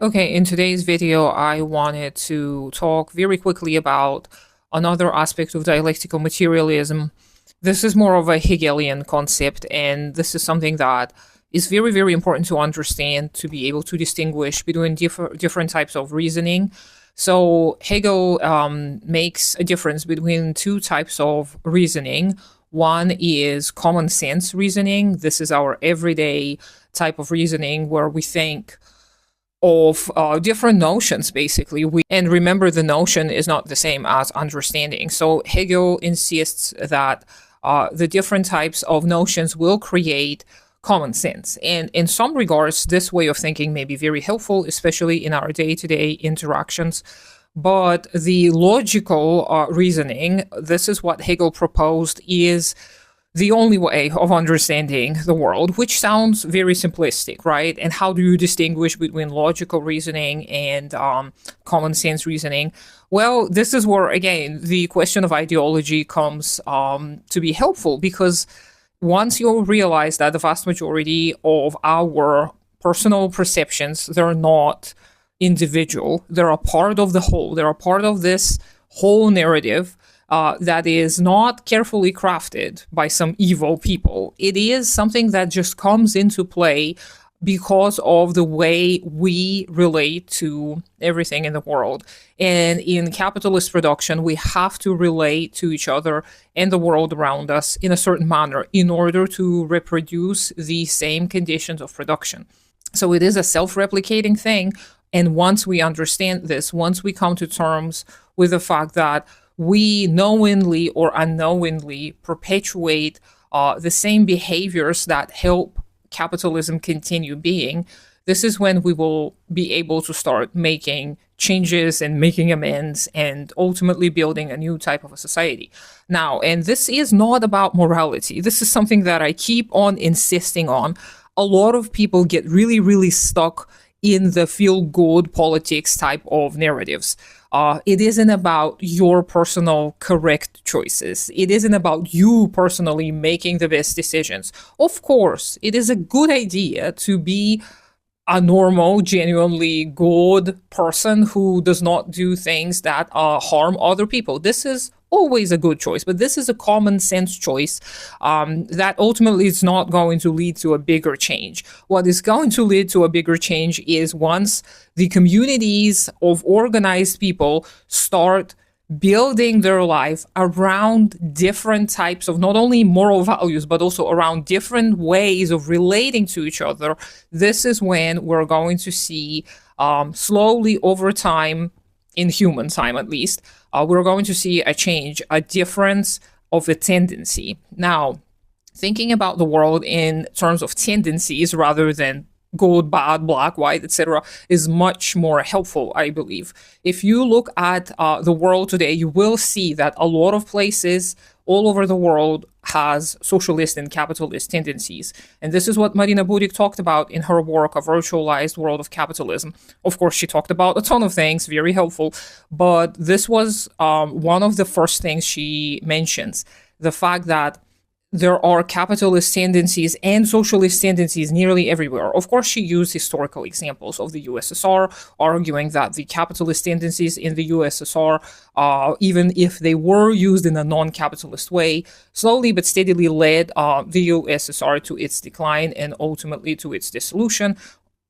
Okay, in today's video, I wanted to talk very quickly about another aspect of dialectical materialism. This is more of a Hegelian concept, and this is something that is very, very important to understand to be able to distinguish between different types of reasoning. So Hegel makes a difference between two types of reasoning. One is common sense reasoning. This is our everyday type of reasoning where we think of different notions, basically. And remember, the notion is not the same as understanding. So Hegel insists that the different types of notions will create common sense. And in some regards, this way of thinking may be very helpful, especially in our day-to-day interactions. But the logical reasoning, this is what Hegel proposed, is the only way of understanding the world, which sounds very simplistic, right? And how do you distinguish between logical reasoning and common sense reasoning? Well, this is where, again, the question of ideology comes to be helpful, because once you realize that the vast majority of our personal perceptions, they're not individual, they're a part of the whole, they're a part of this whole narrative, that is not carefully crafted by some evil people. It is something that just comes into play because of the way we relate to everything in the world. And in capitalist production, we have to relate to each other and the world around us in a certain manner in order to reproduce the same conditions of production. So it is a self-replicating thing. And once we understand this, once we come to terms with the fact that we knowingly or unknowingly perpetuate the same behaviors that help capitalism continue being, this is when we will be able to start making changes and making amends and ultimately building a new type of a society. Now, and this is not about morality. This is something that I keep on insisting on. A lot of people get really, really stuck in the feel-good politics type of narratives. It isn't about your personal correct choices. It isn't about you personally making the best decisions. Of course, it is a good idea to be a normal, genuinely good person who does not do things that harm other people. This is always a good choice, but this is a common sense choice that ultimately is not going to lead to a bigger change. What is going to lead to a bigger change is once the communities of organized people start building their life around different types of not only moral values, but also around different ways of relating to each other. This is when we're going to see slowly over time, in human time at least, we're going to see a change, a difference of a tendency. Now, thinking about the world in terms of tendencies rather than good, bad, black, white, etc., is much more helpful, I believe. If you look at the world today, you will see that a lot of places all over the world has socialist and capitalist tendencies. And this is what Marina Burik talked about in her work, A Virtualized World of Capitalism. Of course, she talked about a ton of things, very helpful, but this was one of the first things she mentions, the fact that there are capitalist tendencies and socialist tendencies nearly everywhere. Of course, she used historical examples of the USSR, arguing that the capitalist tendencies in the USSR, even if they were used in a non-capitalist way, slowly but steadily led the USSR to its decline and ultimately to its dissolution.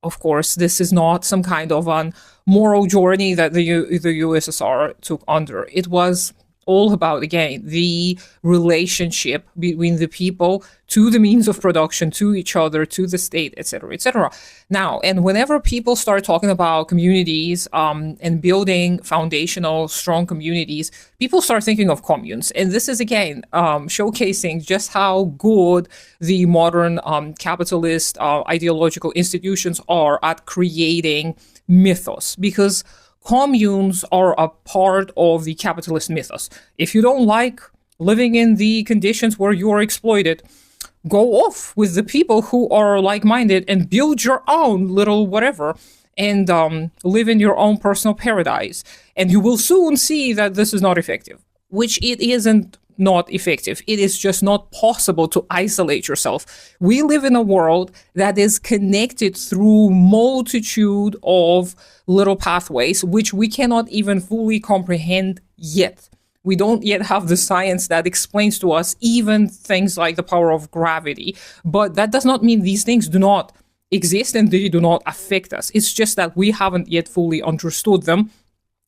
Of course, this is not some kind of a moral journey that the USSR took under. It was all about, again, the relationship between the people to the means of production, to each other, to the state, etc., etc. Now, and whenever people start talking about communities and building foundational, strong communities, people start thinking of communes. And this is, again, showcasing just how good the modern capitalist ideological institutions are at creating mythos, because communes are a part of the capitalist mythos. If you don't like living in the conditions where you are exploited, go off with the people who are like-minded and build your own little whatever and live in your own personal paradise. And you will soon see that this is not effective, which it isn't not effective. It is just not possible to isolate yourself. We live in a world that is connected through multitude of little pathways, which we cannot even fully comprehend yet. We don't yet have the science that explains to us even things like the power of gravity. But that does not mean these things do not exist and they do not affect us. It's just that we haven't yet fully understood them,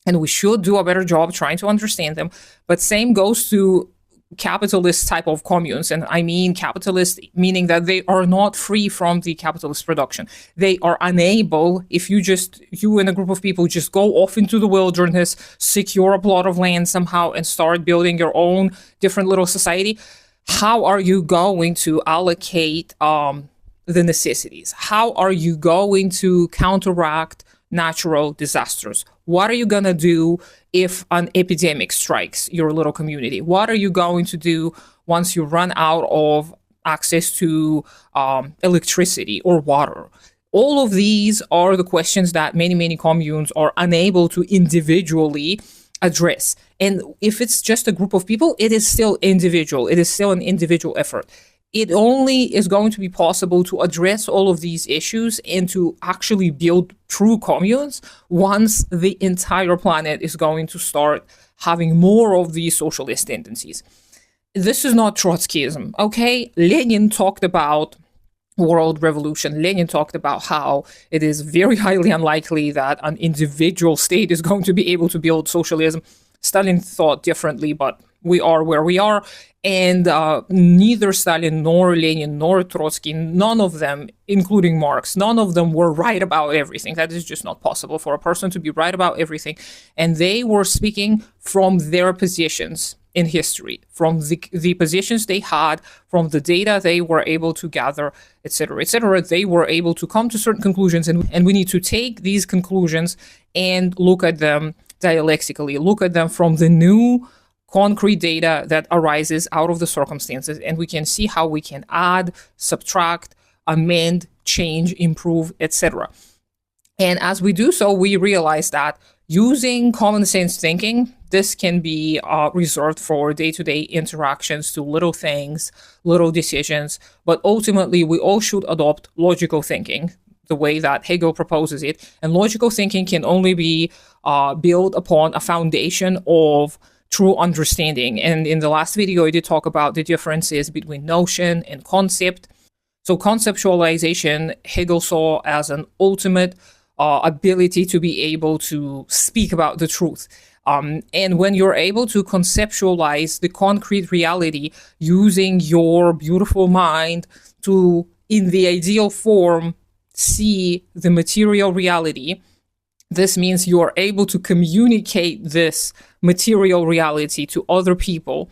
and we should do a better job trying to understand them. But same goes to capitalist type of communes. And I mean capitalist, meaning that they are not free from the capitalist production. They are unable, if you and a group of people just go off into the wilderness, secure a plot of land somehow and start building your own different little society, how are you going to allocate the necessities? How are you going to counteract natural disasters? What are you going to do if an epidemic strikes your little community? What are you going to do once you run out of access to electricity or water? All of these are the questions that many communes are unable to individually address. And if it's just a group of people, it is still individual. It is still an individual effort. It only is going to be possible to address all of these issues and to actually build true communes once the entire planet is going to start having more of these socialist tendencies. This is not Trotskyism, okay? Lenin talked about world revolution. Lenin talked about how it is very highly unlikely that an individual state is going to be able to build socialism. Stalin thought differently, but we are where we are. And neither Stalin nor Lenin nor Trotsky, none of them, including Marx, none of them were right about everything. That is just not possible for a person to be right about everything. And they were speaking from their positions in history, from the positions they had, from the data they were able to gather, etc., etc. They were able to come to certain conclusions, and we need to take these conclusions and look at them dialectically, look at them from the new concrete data that arises out of the circumstances, and we can see how we can add, subtract, amend, change, improve, etc. And as we do so, we realize that using common sense thinking, this can be reserved for day-to-day interactions, to little things, little decisions, but ultimately we all should adopt logical thinking, the way that Hegel proposes it. And logical thinking can only be built upon a foundation of true understanding. And in the last video, I did talk about the differences between notion and concept. So conceptualization, Hegel saw as an ultimate ability to be able to speak about the truth. And when you're able to conceptualize the concrete reality using your beautiful mind to, in the ideal form, see the material reality, this means you are able to communicate this material reality to other people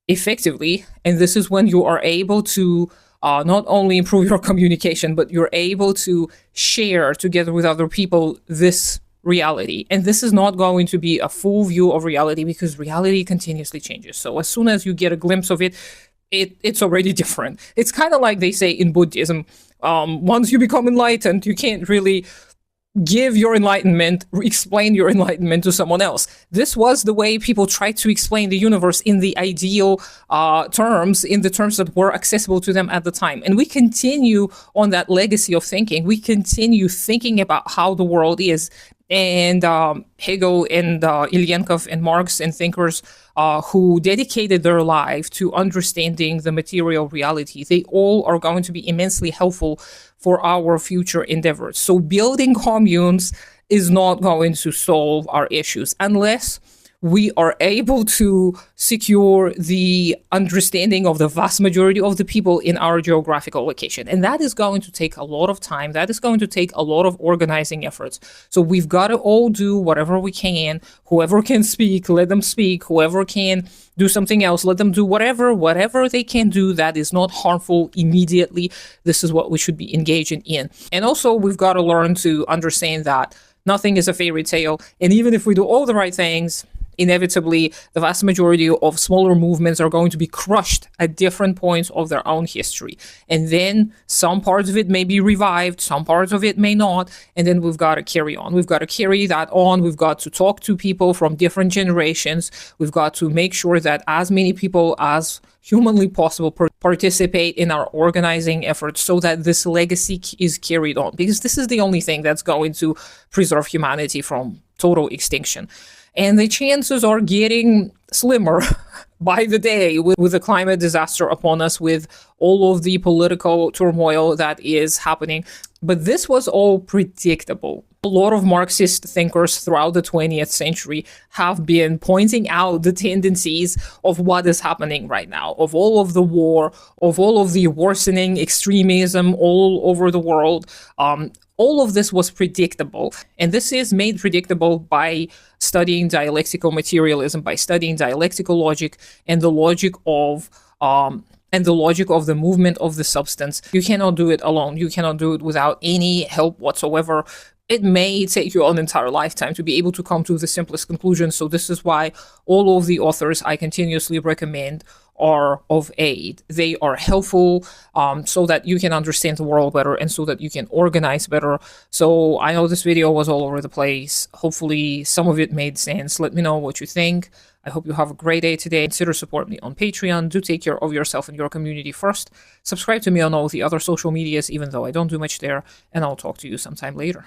effectively. And this is when you are able to not only improve your communication, but you're able to share together with other people this reality. And this is not going to be a full view of reality, because reality continuously changes. So as soon as you get a glimpse of it, it's already different. It's kind of like they say in Buddhism, once you become enlightened, you can't really give your enlightenment, explain your enlightenment to someone else. This was the way people tried to explain the universe in the ideal terms, in the terms that were accessible to them at the time. And we continue on that legacy of thinking. We continue thinking about how the world is. And Hegel and Ilyenkov and Marx and thinkers who dedicated their life to understanding the material reality, they all are going to be immensely helpful for our future endeavors. So building communes is not going to solve our issues unless we are able to secure the understanding of the vast majority of the people in our geographical location. And that is going to take a lot of time. That is going to take a lot of organizing efforts. So we've got to all do whatever we can. Whoever can speak, let them speak. Whoever can do something else, let them do whatever they can do that is not harmful immediately. This is what we should be engaging in. And also, we've got to learn to understand that nothing is a fairy tale. And even if we do all the right things, inevitably the vast majority of smaller movements are going to be crushed at different points of their own history. And then some parts of it may be revived, some parts of it may not, and then we've got to carry on. We've got to carry that on. We've got to talk to people from different generations. We've got to make sure that as many people as humanly possible participate in our organizing efforts so that this legacy is carried on, because this is the only thing that's going to preserve humanity from total extinction. And the chances are getting slimmer by the day with the climate disaster upon us, with all of the political turmoil that is happening. But this was all predictable. A lot of Marxist thinkers throughout the 20th century have been pointing out the tendencies of what is happening right now, of all of the war, of all of the worsening extremism all over the world. All of this was predictable, and this is made predictable by studying dialectical materialism, by studying dialectical logic and the logic of the movement of the substance. You cannot do it alone. You cannot do it without any help whatsoever. It may take you an entire lifetime to be able to come to the simplest conclusion. So this is why all of the authors I continuously recommend are of aid. They are helpful so that you can understand the world better and so that you can organize better. So I know this video was all over the place. Hopefully some of it made sense. Let me know what you think. I hope you have a great day today. Consider supporting me on Patreon. Do take care of yourself and your community first. Subscribe to me on all the other social medias, even though I don't do much there. And I'll talk to you sometime later.